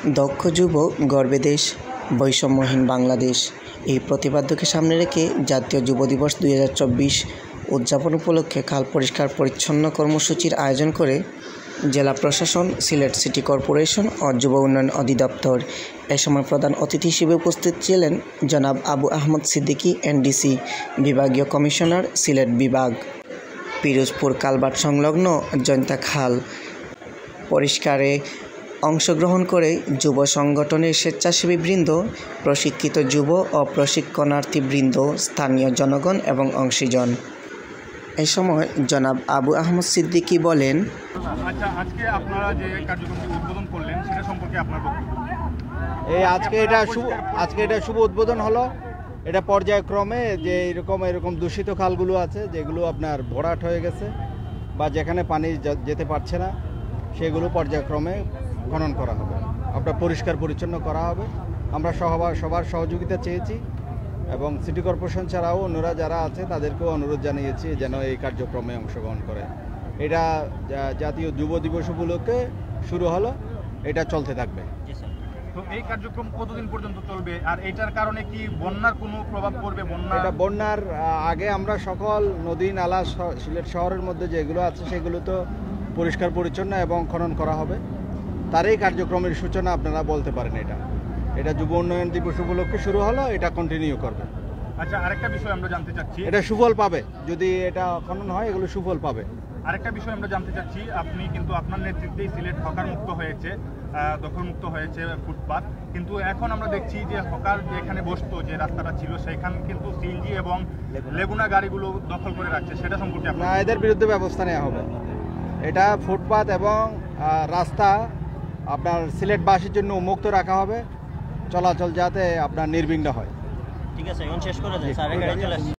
দক্ষ যুব গর্বে দেশ, বৈষম্যহীন বাংলাদেশ এই প্রতিপাদ্যকে সামনে রেখে জাতীয় যুব দিবস 2024 উদযাপন উপলক্ষে খাল পরিষ্কার পরিচ্ছন্ন কর্মসূচির আয়োজন করে জেলা প্রশাসন, সিলেট সিটি কর্পোরেশন ও যুব উন্নয়ন অধিদপ্তর। এ সময় প্রধান অতিথি হিসেবে উপস্থিত ছিলেন জনাব আবু আহমদ সিদ্দিকী, এনডিসি, বিভাগীয় কমিশনার, সিলেট বিভাগ। পিরোজপুর কালভার্ট সংলগ্ন জয়ন্তা খাল পরিষ্কারে অংশগ্রহণ করে যুব সংগঠনের স্বেচ্ছাসেবীবৃন্দ, প্রশিক্ষিত যুব ও প্রশিক্ষণার্থীবৃন্দ, স্থানীয় জনগণ এবং অংশীজন। এ সময় জনাব আবু আহমদ সিদ্দিকী বলেন, আজকে আপনারা যে কার্যক্রমটি উদ্বোধন করলেন সেটা সম্পর্কে আপনার বক্তব্য। আজকে এটা শুভ উদ্বোধন হলো। এটা পর্যায়ক্রমে যে এরকম দূষিত খালগুলো আছে, যেগুলো আপনার ভরাট হয়ে গেছে বা যেখানে পানি যেতে পারছে না, সেগুলো পর্যায়ক্রমে খনন করা হবে, আপনার পরিষ্কার পরিচ্ছন্ন করা হবে। আমরা সবার সহযোগিতা চেয়েছি এবং সিটি কর্পোরেশন ছাড়াও অন্যরা যারা আছে তাদেরকেও অনুরোধ জানিয়েছি যেন এই কার্যক্রমে অংশগ্রহণ করে। এটা জাতীয় যুব দিবস উপলক্ষে শুরু হলো, এটা চলতে থাকবে। তো এই কার্যক্রম কতদিন পর্যন্ত চলবে, আর এটার কারণে কি বন্যার কোনো প্রভাব পড়বে? এটা বন্যার আগে আমরা সকল নদী নালা সিলেট শহরের মধ্যে যেগুলো আছে সেগুলো তো পরিষ্কার পরিচ্ছন্ন এবং খনন করা হবে। তারই কার্যক্রমের সূচনা আপনারা বলতে পারেন। এটা যুব উন্নয়ন দিবস উপলক্ষে শুরু হলো, এটা কন্টিনিউ করবে। আচ্ছা, আরেকটা বিষয় আমরা জানতে চাচ্ছি, এটা সুফল পাবে যদি এটা খনন হয়, এগুলো সুফল পাবে। আরেকটা বিষয় আমরা জানতে চাচ্ছি, আপনি কিন্তু আপনার নেতৃত্বেই সিলেট হকার মুক্ত হয়েছে, দখলমুক্ত হয়েছে ফুটপাত, কিন্তু এখন আমরা দেখছি যে হকার যেখানে বসতো, যে রাস্তাটা ছিল, সেখানে কিন্তু সিএনজি এবং লেগুনা গাড়িগুলো দখল করে রাখছে, সেটা সম্পর্কে আপনার এদের বিরুদ্ধে ব্যবস্থা নেওয়া হবে। এটা ফুটপাত এবং রাস্তা আপনার সিলেটবাসীর জন্য উন্মুক্ত রাখা হবে, চলাচল যাতে আপনার নির্বিঘ্ন হয়। ঠিক আছে, এখন শেষ করে দেন স্যার।